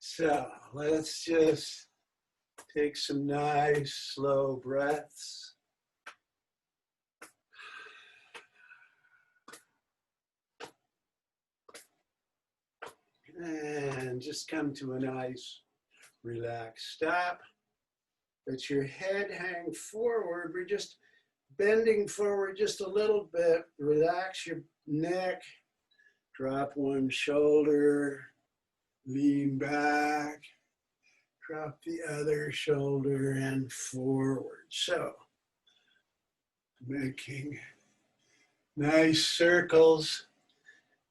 So let's just take some nice slow breaths. And just come to a nice relaxed stop. Let your head hang forward. We're just bending forward just a little bit. Relax your neck. Drop one shoulder. Lean back. Drop the other shoulder and forward. So, making nice circles.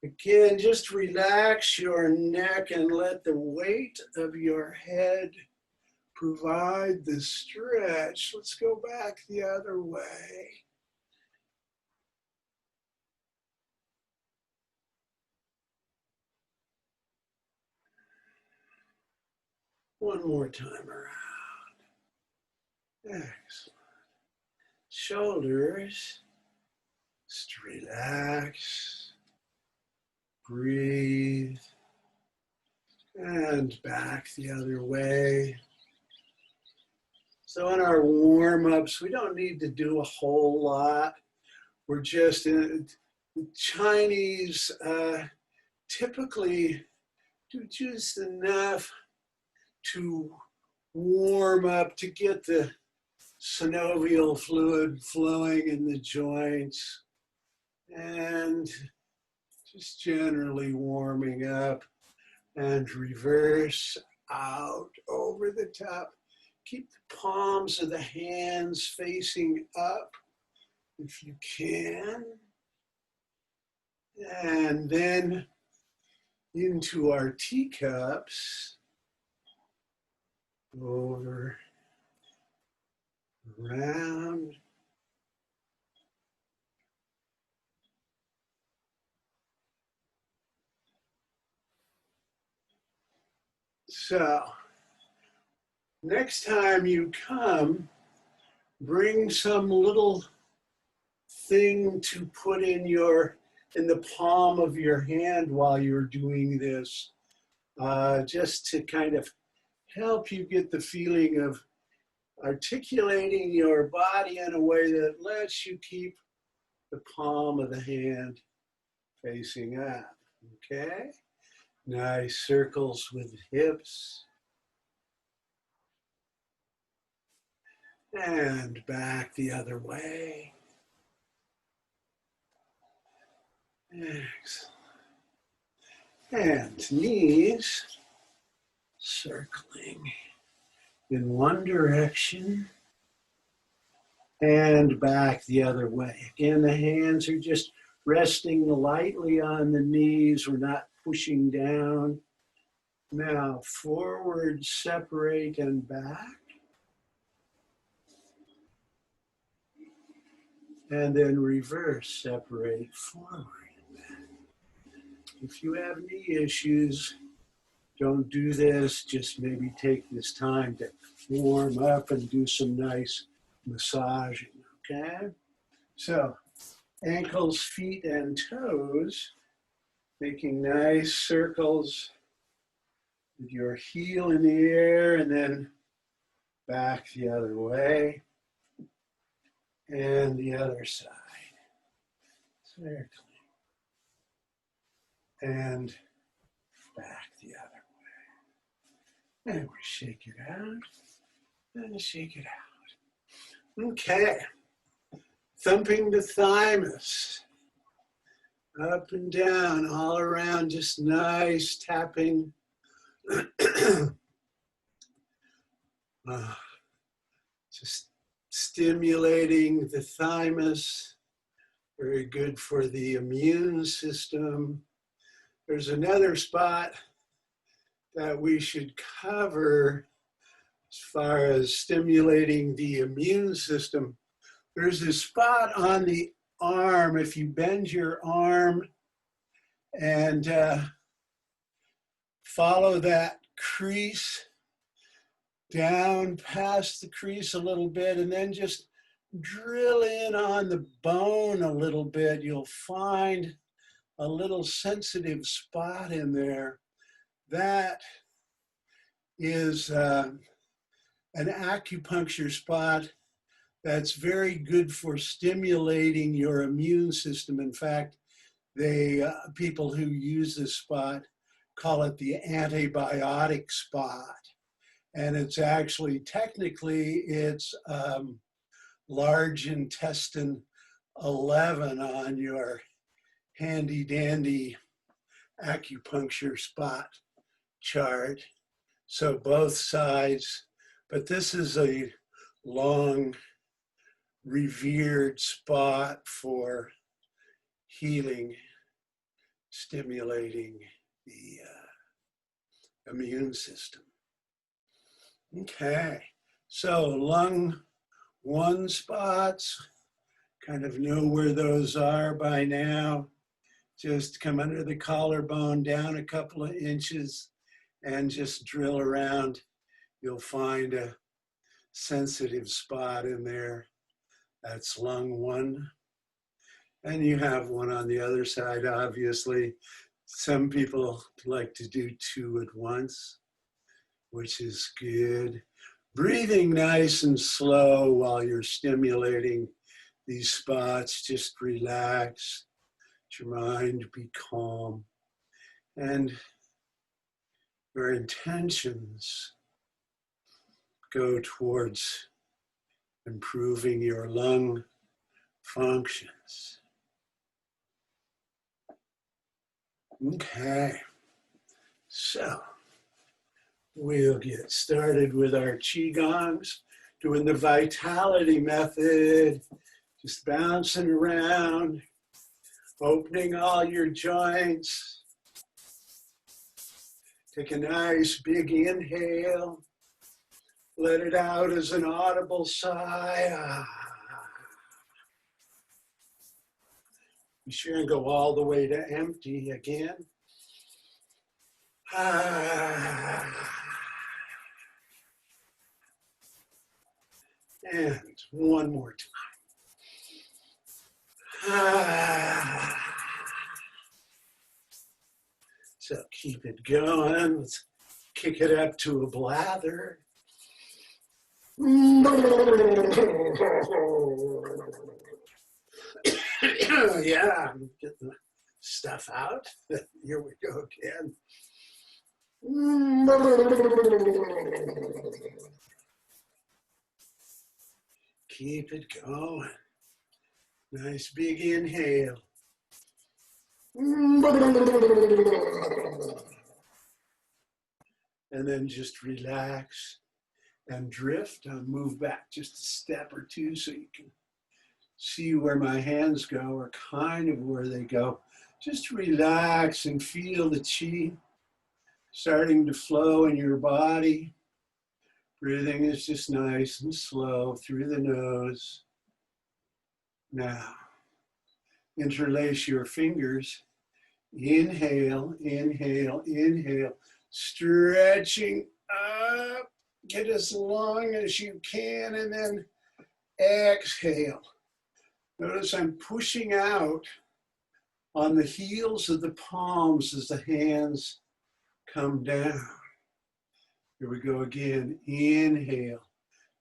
Again, just relax your neck and let the weight of your head provide the stretch. Let's go back the other way. One more time around. Excellent. Shoulders, just relax, breathe, and back the other way. So in our warm-ups, we don't need to do a whole lot. We're just in Chinese typically do just enough to warm up, to get the synovial fluid flowing in the joints, and just generally warming up, and reverse out over the top. Keep the palms of the hands facing up if you can. And then into our teacups. Over, around. So, next time you come, bring some little thing to put in the palm of your hand while you're doing this, just to kind of help you get the feeling of articulating your body in a way that lets you keep the palm of the hand facing up, okay? Nice circles with hips. And back the other way. Excellent. And knees circling in one direction and back the other way. Again, the hands are just resting lightly on the knees. We're not pushing down. Now, forward, separate, and back. And then reverse, separate, forward, and back. If you have knee issues, don't do this. Just maybe take this time to warm up and do some nice massaging, okay? So, ankles, feet, and toes, making nice circles with your heel in the air and then back the other way and the other side. Circling and back the other way. And we shake it out and shake it out. Okay. Thumping the thymus. Up and down, all around, just nice tapping. Just stimulating the thymus. Very good for the immune system. There's another spot that we should cover as far as stimulating the immune system. There's a spot on the arm. If you bend your arm and follow that crease down past the crease a little bit and then just drill in on the bone a little bit, you'll find a little sensitive spot in there. That is an acupuncture spot that's very good for stimulating your immune system. In fact, people who use this spot call it the antibiotic spot. And it's actually, technically, it's large intestine 11 on your handy dandy acupuncture spot chart. So both sides, but this is a long revered spot for healing, stimulating the immune system. Okay, so lung 1 spots, kind of know where those are by now. Just come under the collarbone down a couple of inches and just drill around. You'll find a sensitive spot in there. That's lung 1. And you have one on the other side, obviously. Some people like to do 2 at once, which is good. Breathing nice and slow while you're stimulating these spots. Just relax. Let your mind be calm. And your intentions go towards improving your lung functions. Okay, so we'll get started with our Qigongs, doing the vitality method, just bouncing around, opening all your joints. Take a nice big inhale, let it out as an audible sigh. Be sure and go all the way to empty again. And one more time. So keep it going. Let's kick it up to a blather. Yeah, get the stuff out. Here we go again. Keep it going. Nice big inhale. And then just relax and drift. I'll move back just a step or two so you can see where my hands go, or kind of where they go. Just relax and feel the qi starting to flow in your body. Breathing is just nice and slow through the nose. Now, interlace your fingers. Inhale, inhale, inhale. Stretching up. Get as long as you can, and then exhale. Notice I'm pushing out on the heels of the palms as the hands come down. Here we go again. Inhale.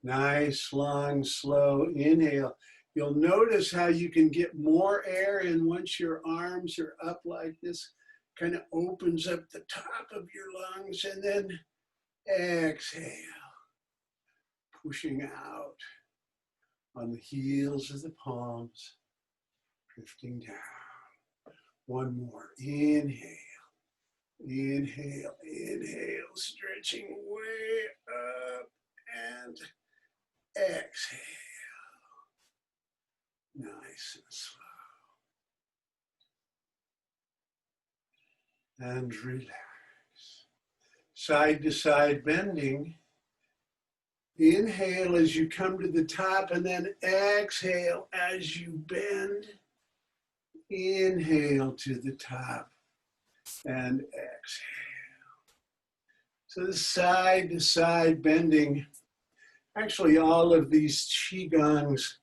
Nice, long, slow inhale. You'll notice how you can get more air in once your arms are up like this. Kind of opens up the top of your lungs, and then exhale. Pushing out on the heels of the palms, drifting down. One more. Inhale. Inhale, inhale, stretching way up, and exhale. Nice and slow. And relax. Side to side bending. Inhale as you come to the top, and then exhale as you bend. Inhale to the top and exhale. So the side to side bending. Actually, all of these Qigongs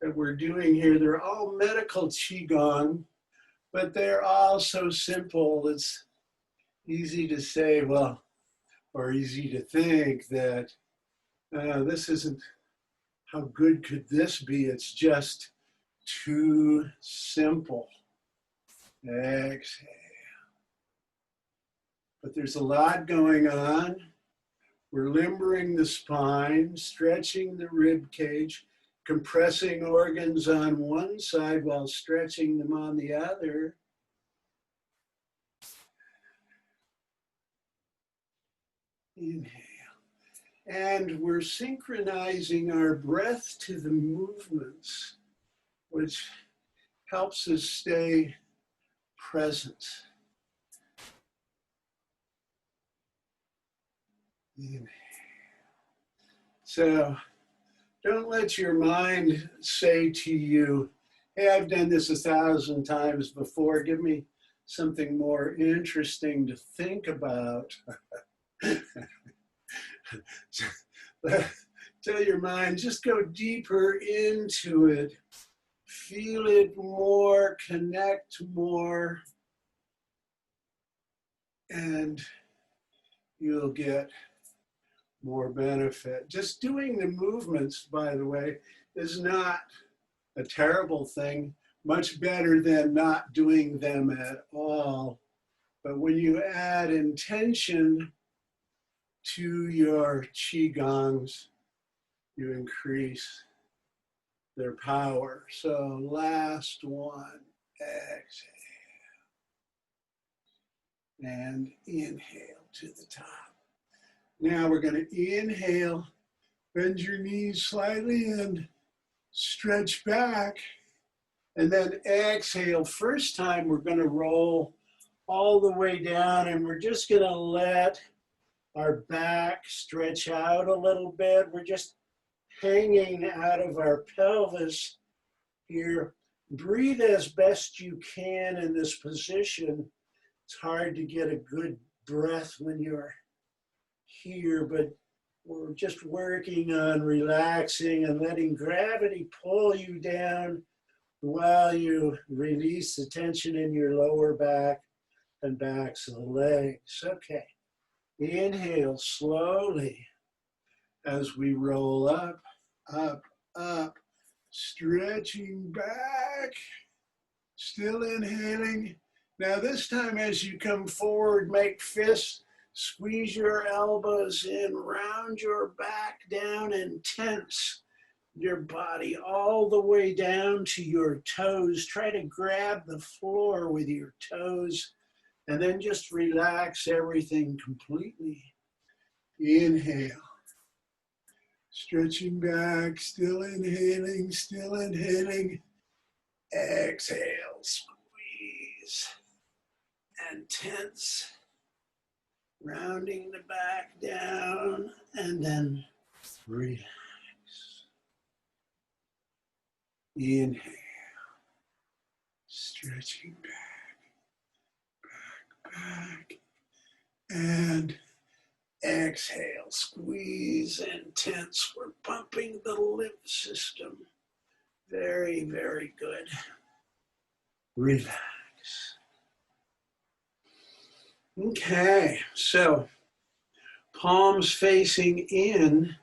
that we're doing here, they're all medical Qigong, but they're all so simple. It's easy to say, well, or easy to think that this isn't, how good could this be? It's just too simple. Exhale. But there's a lot going on. We're limbering the spine, stretching the rib cage, compressing organs on one side while stretching them on the other. Inhale. And we're synchronizing our breath to the movements, which helps us stay present. Inhale. So don't let your mind say to you, hey, I've done this 1,000 times before. Give me something more interesting to think about. Tell your mind, just go deeper into it. Feel it more, connect more, and you'll get more benefit. Just doing the movements, by the way, is not a terrible thing, much better than not doing them at all. But when you add intention to your Qigongs, you increase their power. So last one, exhale. And inhale to the top. Now we're going to inhale, bend your knees slightly and stretch back. And then exhale. First time we're going to roll all the way down, and we're just going to let our back stretch out a little bit. We're just hanging out of our pelvis here. Breathe as best you can in this position. It's hard to get a good breath when you're here, but we're just working on relaxing and letting gravity pull you down while you release the tension in your lower back and backs of the legs. Okay, inhale slowly as we roll up, up, up, stretching back, still inhaling. Now this time as you come forward, make fists, squeeze your elbows in, round your back down and tense your body all the way down to your toes. Try to grab the floor with your toes and then just relax everything completely. Inhale. Stretching back, still inhaling, still inhaling. Exhale, squeeze and tense. Rounding the back down and then relax. Inhale, stretching back, and exhale, squeeze and tense. We're pumping the lymph system. Very, very good. Relax. Okay, so palms facing in.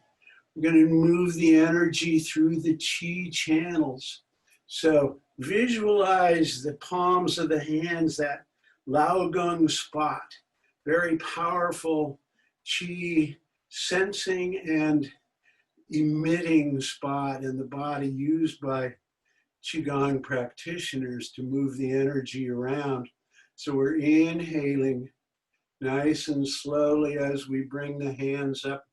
We're going to move the energy through the Qi channels. So visualize the palms of the hands, that Lao Gong spot. Very powerful Qi sensing and emitting spot in the body used by Qigong practitioners to move the energy around. So we're inhaling nice and slowly as we bring the hands up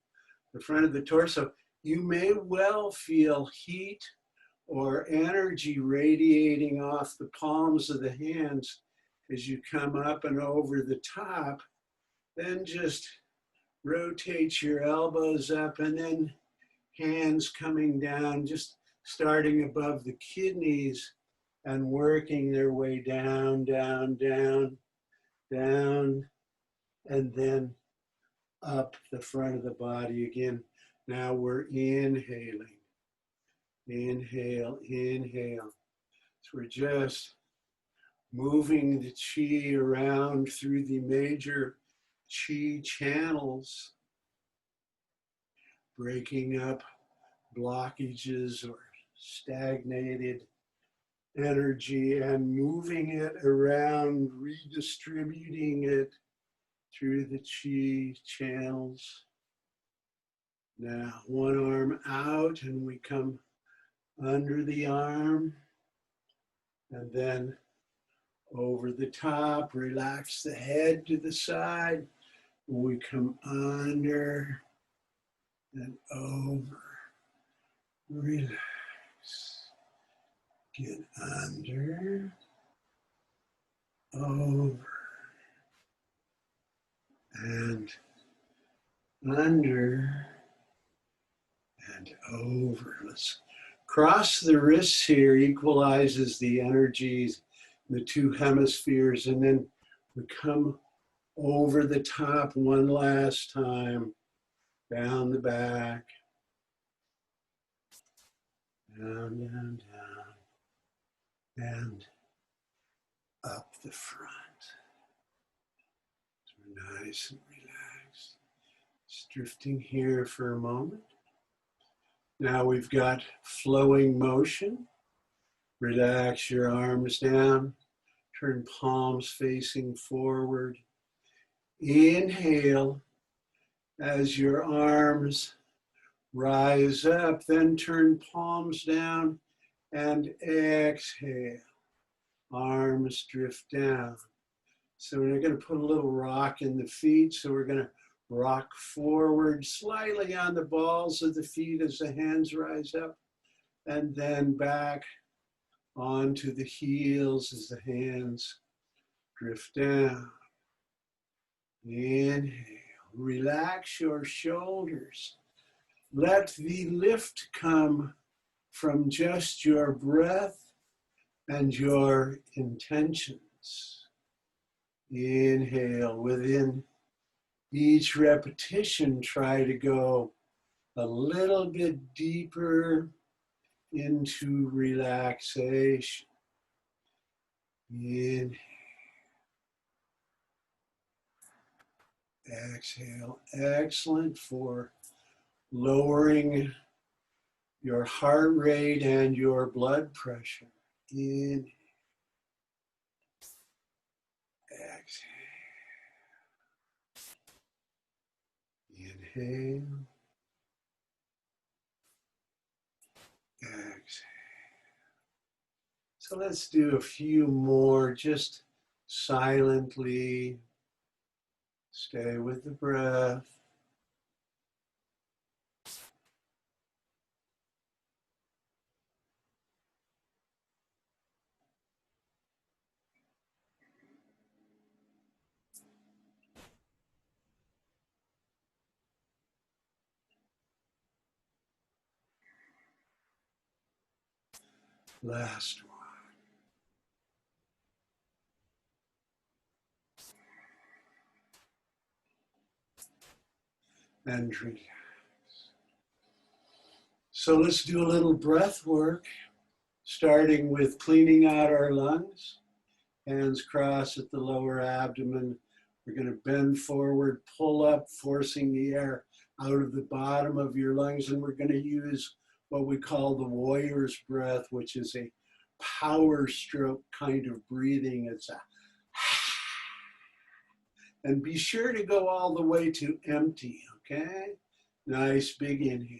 the front of the torso. You may well feel heat or energy radiating off the palms of the hands as you come up and over the top. Then just rotate your elbows up and then hands coming down, just starting above the kidneys and working their way down, down, down, down, and then up the front of the body again. Now we're inhaling. Inhale, inhale. So we're just moving the Qi around through the major Qi channels, breaking up blockages or stagnated energy and moving it around, redistributing it through the Qi channels. Now, one arm out and we come under the arm and then over the top, relax the head to the side. We come under and over, relax. Get under, over, and under, and over. Let's cross the wrists here, equalizes the energies, the two hemispheres, and then we come over the top one last time, down the back, down, down, down, and up the front. So we're nice and relaxed. Just drifting here for a moment. Now we've got flowing motion. Relax your arms down. Turn palms facing forward. Inhale as your arms rise up, then turn palms down and exhale. Arms drift down. So we're going to put a little rock in the feet. So we're going to rock forward slightly on the balls of the feet as the hands rise up, and then back onto the heels as the hands drift down. Inhale, relax your shoulders. Let the lift come from just your breath and your intentions. Inhale, within each repetition, try to go a little bit deeper into relaxation. Inhale. Exhale. Excellent for lowering your heart rate and your blood pressure. Inhale. Exhale. Inhale. Exhale. So let's do a few more, just silently. Stay with the breath. Last one. And relax. So let's do a little breath work, starting with cleaning out our lungs. Hands cross at the lower abdomen. We're going to bend forward, pull up, forcing the air out of the bottom of your lungs. And we're going to use what we call the warrior's breath, which is a power stroke kind of breathing. It's a and be sure to go all the way to empty, okay? Nice big inhale.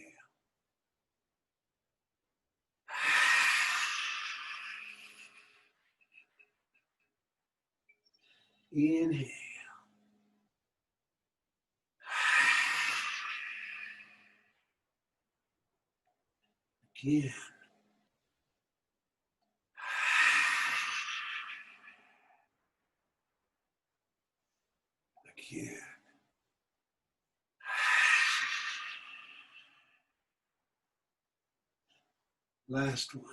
Inhale. Again. Again. Last one.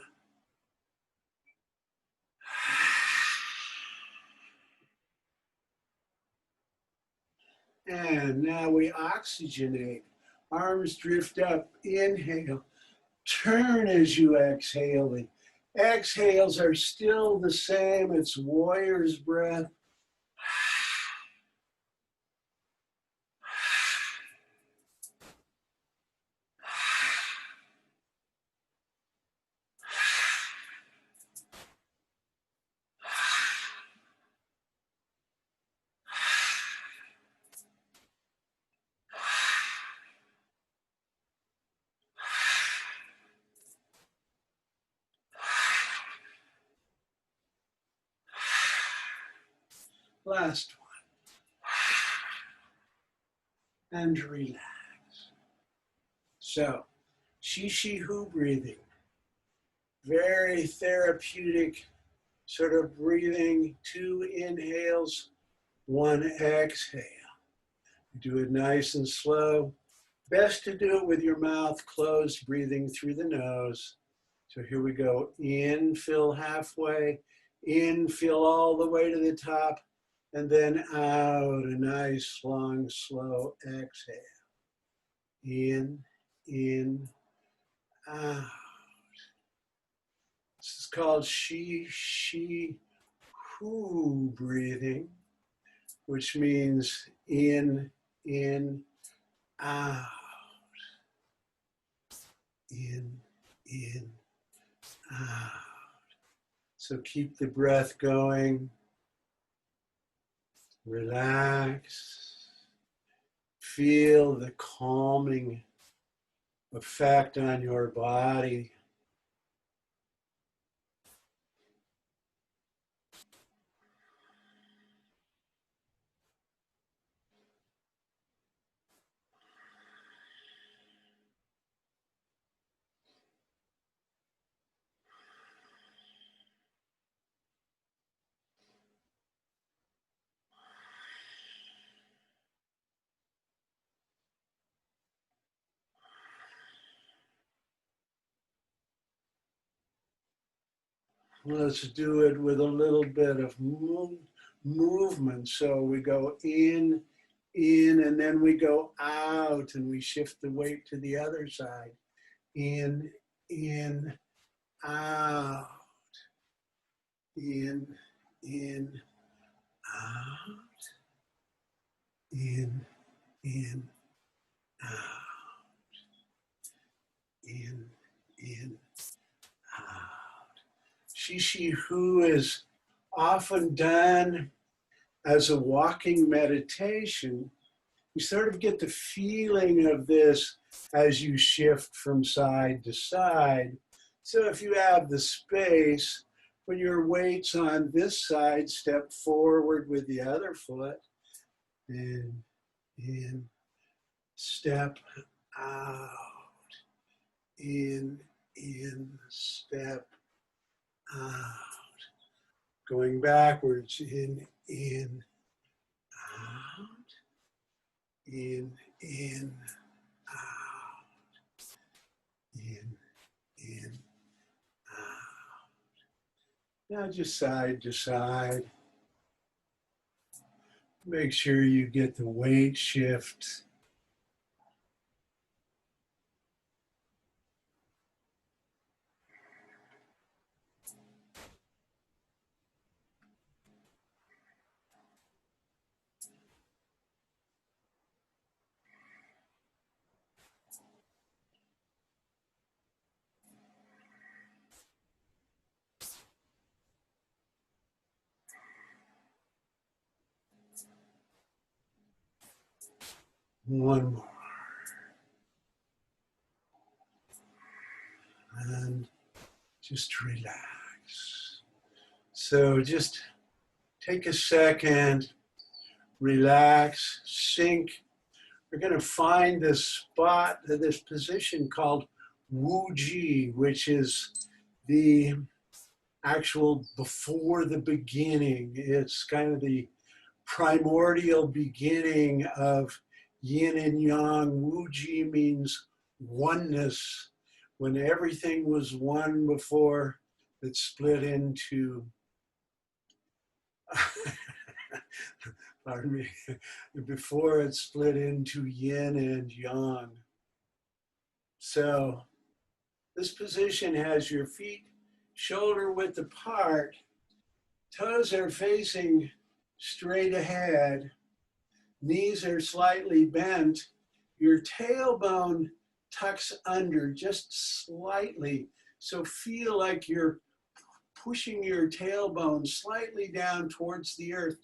And now we oxygenate. Arms drift up. Inhale. Turn as you exhale. The exhales are still the same. It's warrior's breath. Last one. And relax. So, Qi Hu breathing. Very therapeutic sort of breathing. 2 inhales, 1 exhale. Do it nice and slow. Best to do it with your mouth closed, breathing through the nose. So here we go. In, fill halfway. In, fill all the way to the top. And then out, a nice, long, slow exhale. In, out. This is called Qi Hu breathing, which means in, out. In, out. So keep the breath going. Relax. Feel the calming effect on your body. Let's do it with a little bit of movement. So we go in, and then we go out, and we shift the weight to the other side. In, out. In, out. In, out. In, out. Qi Hu is often done as a walking meditation. You sort of get the feeling of this as you shift from side to side. So if you have the space, when your weight's on this side, step forward with the other foot. And in, step out. In, step out. Going backwards, in, out. In, out. In, out. Now just side to side. Make sure you get the weight shift. One more. And just relax. So just take a second, relax, sink. We're going to find this spot, this position called Wu Ji, which is the actual before the beginning. It's kind of the primordial beginning of yin and yang. Wu Ji means oneness. When everything was one before, it split into, pardon me, before it split into yin and yang. So this position has your feet shoulder width apart, toes are facing straight ahead, knees are slightly bent, your tailbone tucks under just slightly. So feel like you're pushing your tailbone slightly down towards the earth.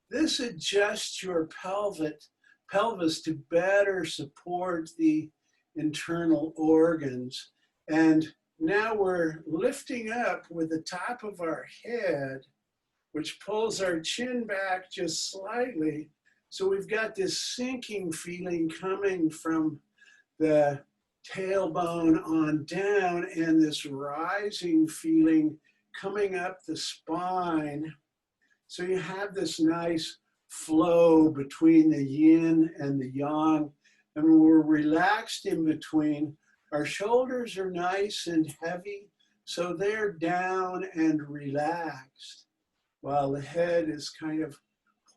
This adjusts your pelvis to better support the internal organs. And now we're lifting up with the top of our head which pulls our chin back just slightly. So we've got this sinking feeling coming from the tailbone on down and this rising feeling coming up the spine. So you have this nice flow between the yin and the yang. And when we're relaxed in between, our shoulders are nice and heavy, so they're down and relaxed, while the head is kind of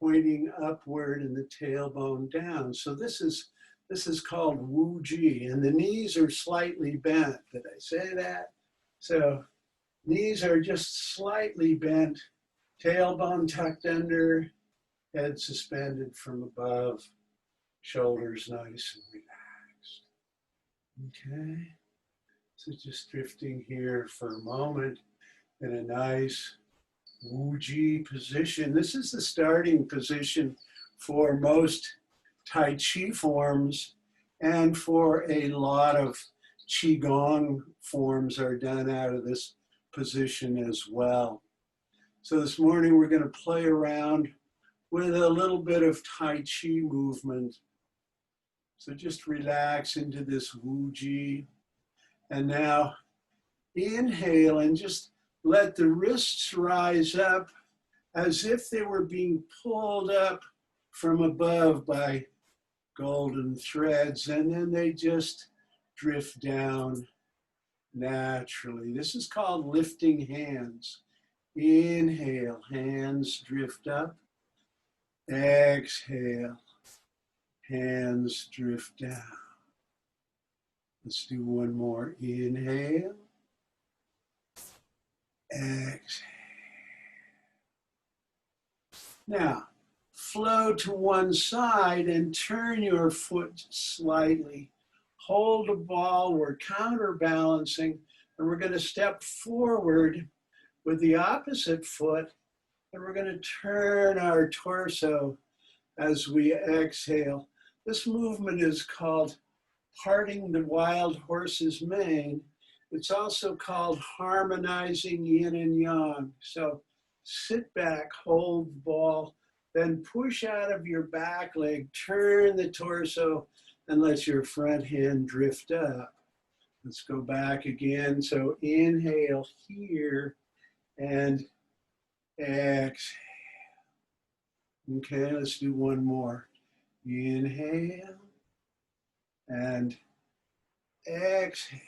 pointing upward and the tailbone down. So this is called Wu Ji, and the knees are slightly bent. Did I say that? So knees are just slightly bent, tailbone tucked under, head suspended from above, shoulders nice and relaxed. Okay, so just drifting here for a moment in a nice Wu Ji position. This is the starting position for most Tai Chi forms, and for a lot of Qigong forms are done out of this position as well. So this morning we're going to play around with a little bit of Tai Chi movement. So just relax into this Wu Ji. And now inhale and just let the wrists rise up as if they were being pulled up from above by golden threads, and then they just drift down naturally. This is called lifting hands. Inhale, hands drift up. Exhale, hands drift down. Let's do one more. Inhale. Exhale. Now, flow to one side and turn your foot slightly. Hold a ball, we're counterbalancing, and we're going to step forward with the opposite foot, and we're going to turn our torso as we exhale. This movement is called parting the wild horse's mane. It's also called harmonizing yin and yang. So sit back, hold the ball, then push out of your back leg, turn the torso, and let your front hand drift up. Let's go back again. So inhale here and exhale. Okay, let's do one more. Inhale and exhale.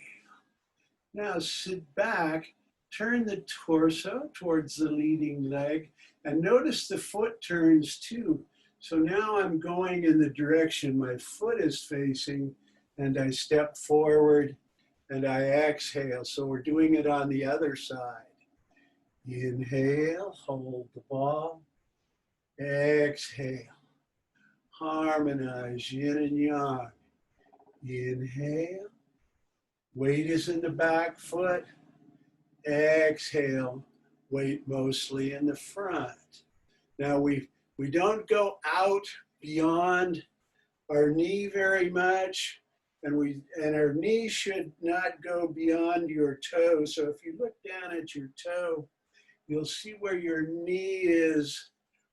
Now sit back, turn the torso towards the leading leg, and notice the foot turns too. So now I'm going in the direction my foot is facing, and I step forward and I exhale. So we're doing it on the other side. Inhale, hold the ball. Exhale, harmonize yin and yang. Inhale, weight is in the back foot. Exhale, weight mostly in the front. Now we don't go out beyond our knee very much, and our knee should not go beyond your toe. So if you look down at your toe, you'll see where your knee is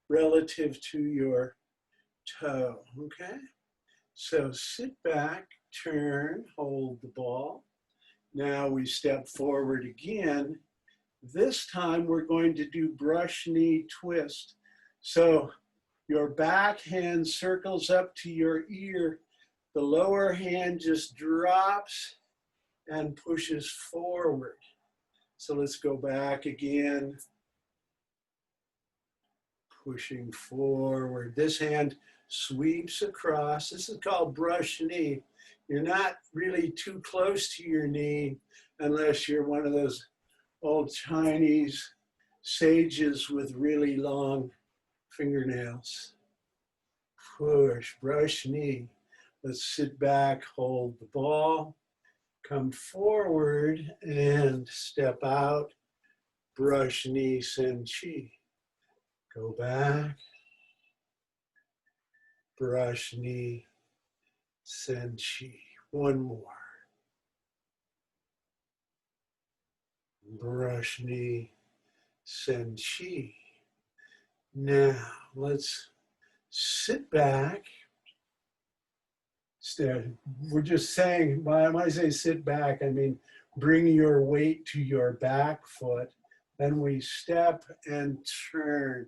relative to your toe, okay? So sit back, turn, hold the ball. Now we step forward again. This time we're going to do brush knee twist. So your back hand circles up to your ear. The lower hand just drops and pushes forward. So let's go back again. Pushing forward. This hand sweeps across. This is called brush knee. You're not really too close to your knee unless you're one of those old Chinese sages with really long fingernails. Push, brush knee. Let's sit back, hold the ball, come forward and step out. Brush knee, send chi. Go back. Brush knee, send chi. One more. Brush knee, send chi. Now, let's sit back. We're just saying, when I say sit back, I mean bring your weight to your back foot. Then we step and turn.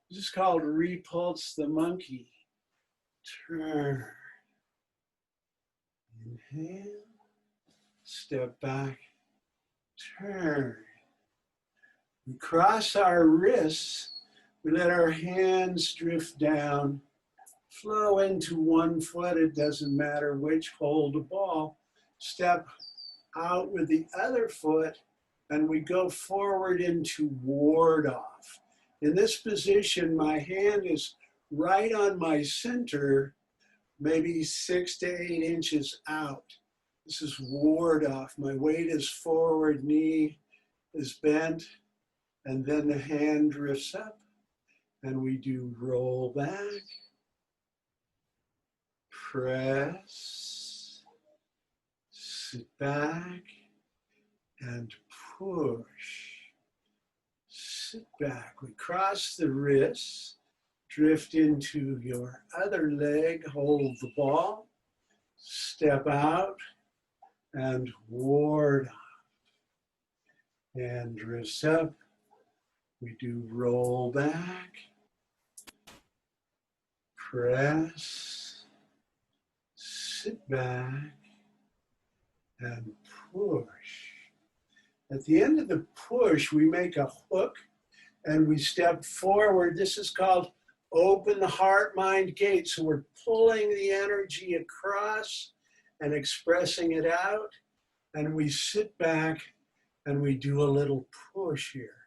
This is called repulse the monkey. Turn. Inhale. Step back. Turn. We cross our wrists. We let our hands drift down. Flow into one foot. It doesn't matter which. Hold the ball. Step out with the other foot. And we go forward into ward off. In this position, my hand is right on my center, maybe 6 to 8 inches out. This is ward off. My weight is forward, knee is bent, and then the hand drifts up, and we do roll back, press, sit back, and push. Sit back. We cross the wrists, drift into your other leg, hold the ball, step out, and ward off. And drifts up. We do roll back, press, sit back, and push. At the end of the push, we make a hook and we step forward. This is called open the heart-mind gate. So we're pulling the energy across and expressing it out. And we sit back and we do a little push here.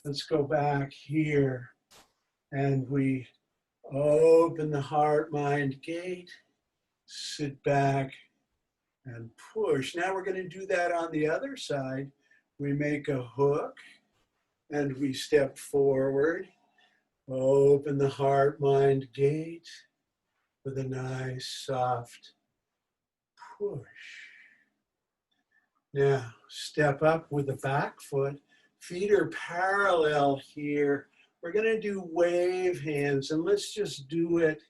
Let's go back here. And we open the heart-mind gate, sit back and push. Now we're going to do that on the other side. We make a hook and we step forward, open the heart-mind gate with a nice soft push. Now step up with the back foot. Feet are parallel here. We're going to do wave hands, and let's just do it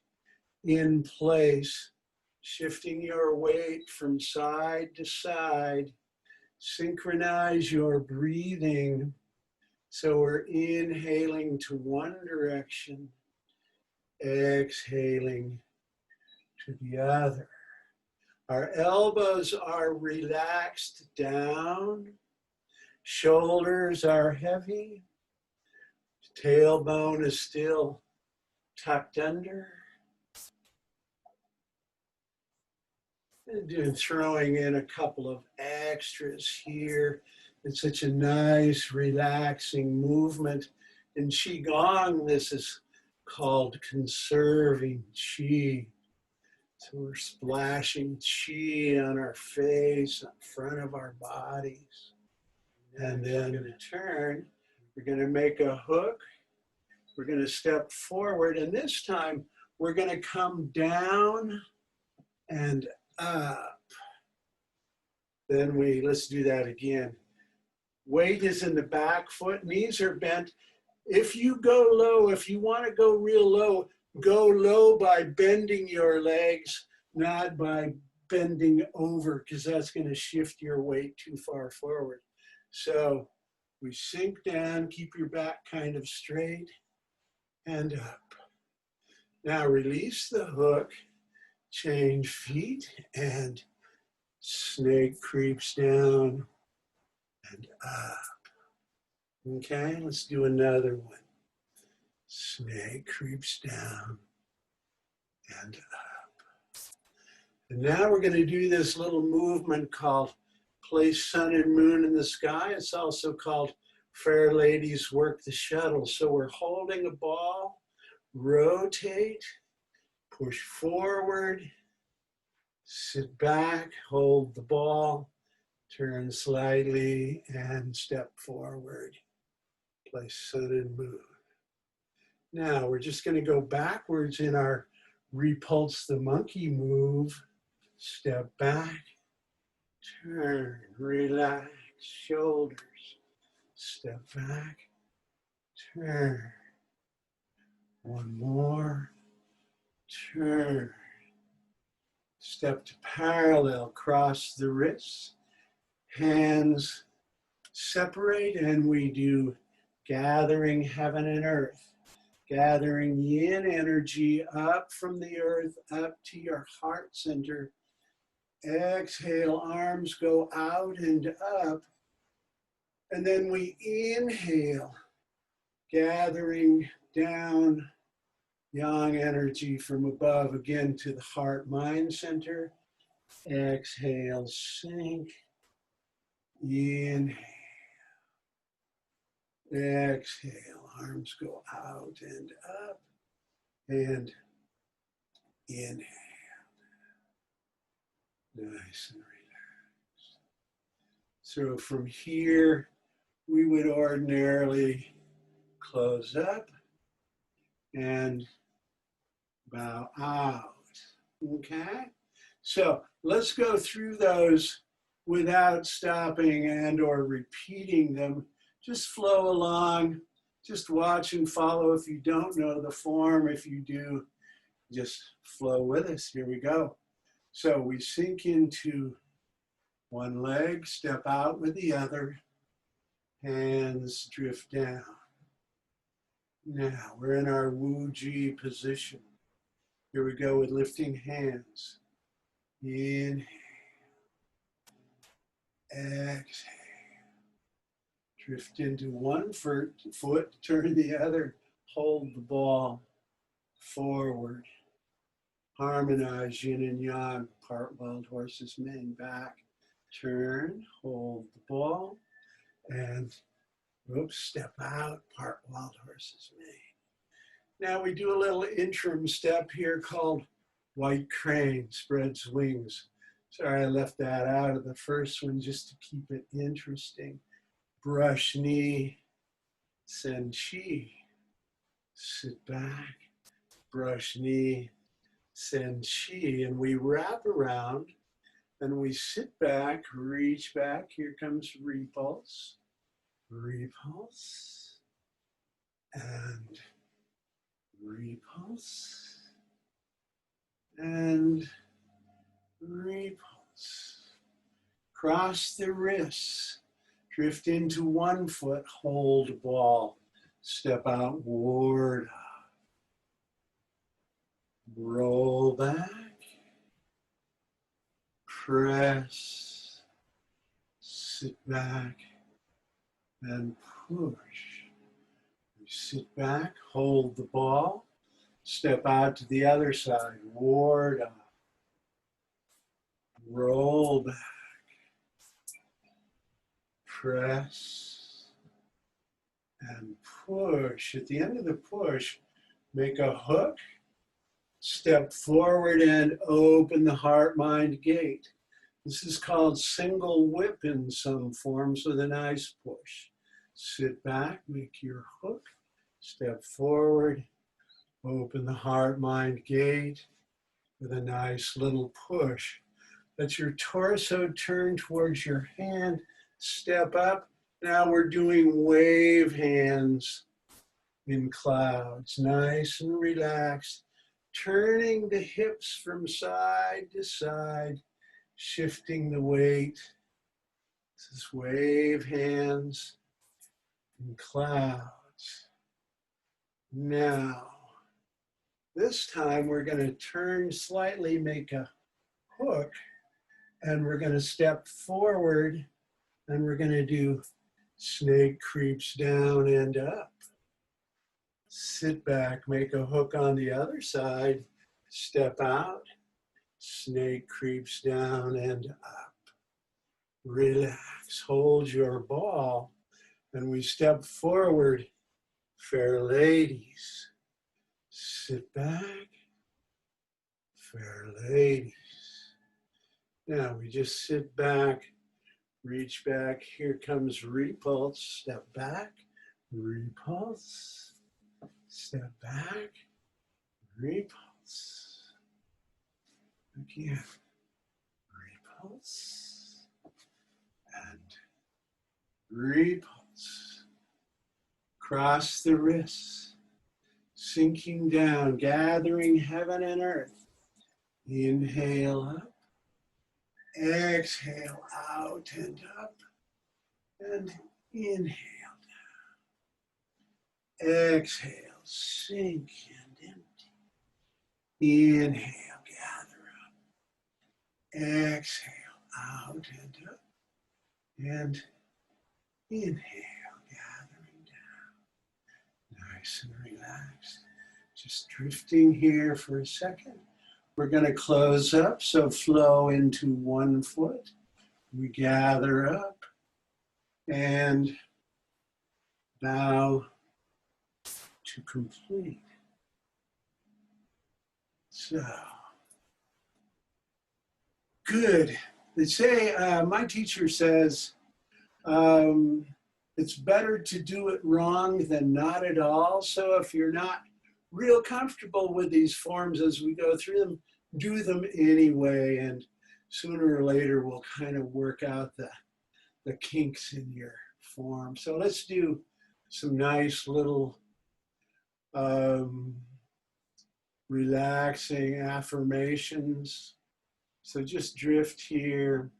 in place, shifting your weight from side to side. Synchronize your breathing. So we're inhaling to one direction, exhaling to the other. Our elbows are relaxed down. Shoulders are heavy. Tailbone is still tucked under. And throwing in a couple of extras here. It's such a nice, relaxing movement. In Qigong, this is called conserving Qi. So we're splashing Qi on our face, in front of our bodies. And then we're going to turn. We're going to make a hook. We're going to step forward. And this time, we're going to come down and up. Then let's do that again. Weight is in the back foot, knees are bent. If you go low, if you want to go real low, go low by bending your legs, not by bending over, because that's going to shift your weight too far forward. So we sink down, keep your back kind of straight, and up. Now release the hook, change feet, and snake creeps down and up. Okay, let's do another one. Snake creeps down and up. And now we're going to do this little movement called place sun and moon in the sky. It's also called fair ladies work the shuttle. So we're holding a ball, rotate, push forward, sit back, hold the ball, turn slightly, and step forward. Place sun and moon. Now we're just going to go backwards in our repulse the monkey move. Step back, turn, relax, shoulders. Step back, turn, One more. Turn. Step to parallel, cross the wrists. Hands separate, and we do gathering heaven and earth. Gathering yin energy up from the earth, up to your heart center. Exhale, arms go out and up. And then we inhale, gathering down yang energy from above, again to the heart mind center. Exhale, sink. Inhale. Exhale, arms go out and up. And inhale. Nice and relaxed. So from here, we would ordinarily close up and bow out. Okay? So let's go through those without stopping and or repeating them. Just flow along. Just watch and follow if you don't know the form. If you do, just flow with us. Here we go. So we sink into one leg, step out with the other. Hands drift down. Now we're in our Wu Ji position. Here we go with lifting hands. Inhale. Exhale. Drift into one foot, turn the other. Hold the ball forward. Harmonize yin and yang, part wild horse's mane back. Turn, hold the ball, and step out, part wild horse's mane. Now we do a little interim step here called white crane, spreads wings. Sorry, I left that out of the first one just to keep it interesting. Brush knee, send chi. Sit back, brush knee, send chi. And we wrap around and we sit back, reach back. Here comes repulse, repulse, and repulse, and repulse. Cross the wrists. Drift into one foot, hold ball. Step out, ward up. Roll back. Press. Sit back and push. Sit back, hold the ball. Step out to the other side, ward up. Roll back. Press and push. At the end of the push, make a hook, step forward and open the heart-mind gate. This is called single whip in some forms with a nice push. Sit back, make your hook, step forward, open the heart-mind gate with a nice little push. Let your torso turn towards your hand. Step up. Now we're doing wave hands in clouds. Nice and relaxed. Turning the hips from side to side. Shifting the weight. This is wave hands in clouds. Now, this time we're going to turn slightly, make a hook, and we're going to step forward. And we're going to do snake creeps down and up. Sit back, make a hook on the other side, step out, snake creeps down and up. Relax, hold your ball, and we step forward, fair ladies. Sit back, fair ladies. Now we just sit back. Reach back, here comes repulse, step back, repulse, step back, repulse. Again, repulse, and repulse. Cross the wrists, sinking down, gathering heaven and earth. Inhale up, exhale out and up, and inhale down. Exhale, sink and empty. Inhale, gather up. Exhale, out and up, and inhale, gathering down. Nice and relaxed. Just drifting here for a second. We're going to close up, so flow into one foot. We gather up and bow to complete. So, good. They say, my teacher says, it's better to do it wrong than not at all. So if you're not real comfortable with these forms as we go through them, do them anyway, and sooner or later we'll kind of work out the kinks in your form. So let's do some nice little relaxing affirmations. So just drift here.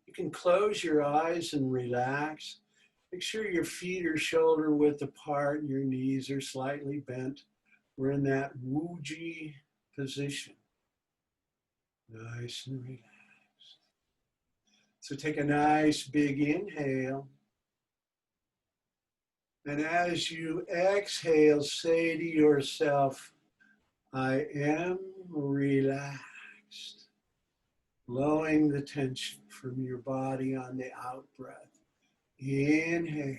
You can close your eyes and relax. Make sure your feet are shoulder width apart and your knees are slightly bent. We're in that Wuji position. Nice and relaxed. So take a nice big inhale. And as you exhale, say to yourself, I am relaxed. Blowing the tension from your body on the out breath. Inhale.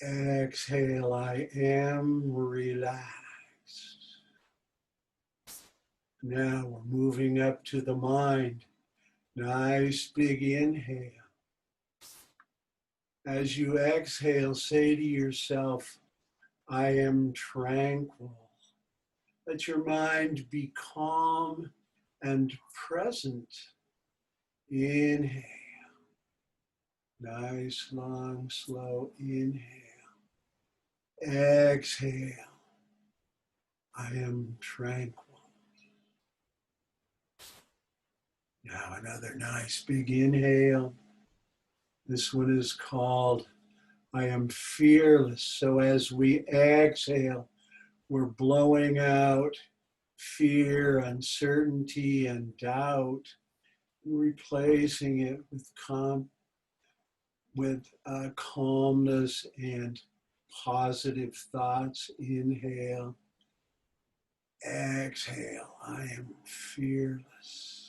Exhale, I am relaxed. Now we're moving up to the mind. Nice big inhale. As you exhale, say to yourself, I am tranquil. Let your mind be calm and present. Inhale. Nice, long, slow inhale. Exhale. I am tranquil. Now another nice big inhale. This one is called I am fearless. So as we exhale, we're blowing out fear, uncertainty, and doubt, replacing it with calmness and positive thoughts. Inhale. Exhale. I am fearless.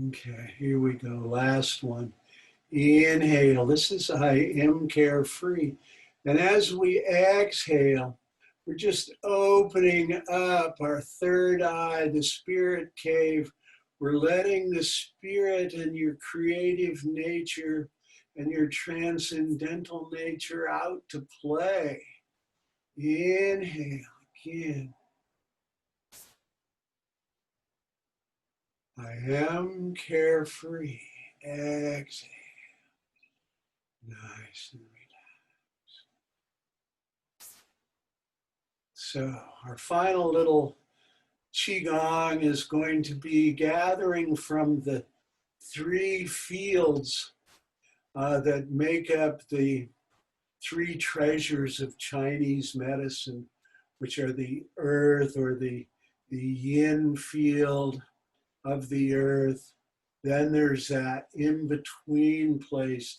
Okay, here we go. Last one. Inhale. This is I am carefree. And as we exhale, we're just opening up our third eye, the spirit cave. We're letting the spirit and your creative nature and your transcendental nature out to play. Inhale again. I am carefree. Exhale. Nice and relaxed. So our final little Qigong is going to be gathering from the three fields that make up the three treasures of Chinese medicine, which are the earth or the yin field of the earth. Then there's that in-between place,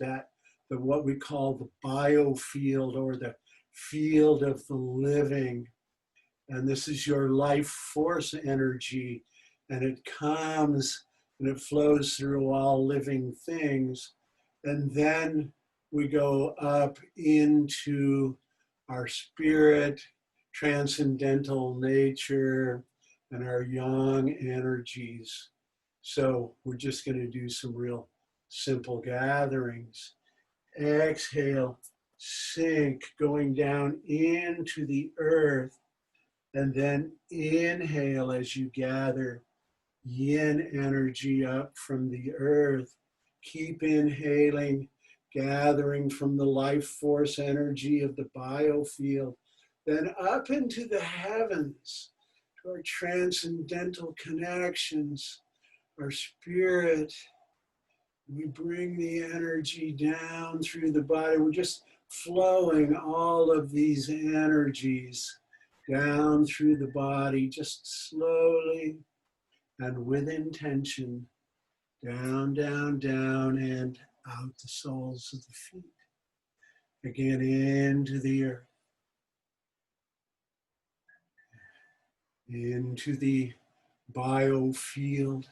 what we call the biofield or the field of the living. And this is your life force energy, and it comes and it flows through all living things. And then we go up into our spirit, transcendental nature, and our yang energies. So we're just going to do some real simple gatherings. Exhale, sink, going down into the earth, and then inhale as you gather yin energy up from the earth. Keep inhaling, gathering from the life force energy of the biofield, then up into the heavens, to our transcendental connections, our spirit. We bring the energy down through the body. We're just flowing all of these energies down through the body, just slowly and with intention, down, down, down, and out the soles of the feet. Again, into the earth, into the biofield,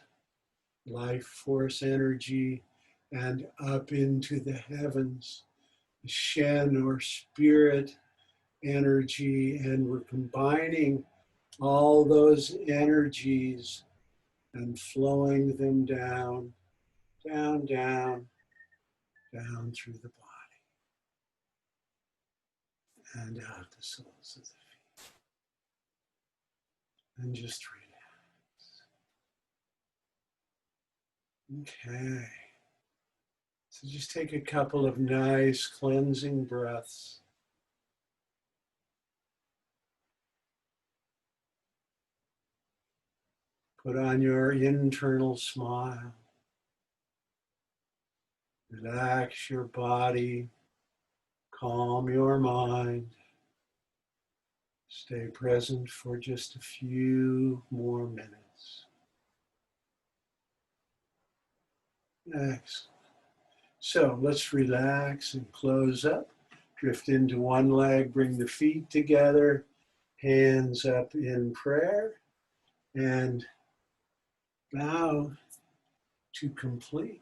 life force energy, and up into the heavens, the Shen or spirit energy, and we're combining all those energies and flowing them down, down, down, down through the body and out the soles of the feet. And just relax. Okay. So just take a couple of nice cleansing breaths. Put on your internal smile. Relax your body. Calm your mind. Stay present for just a few more minutes. Excellent. So let's relax and close up. Drift into one leg, bring the feet together, hands up in prayer, and bow to complete.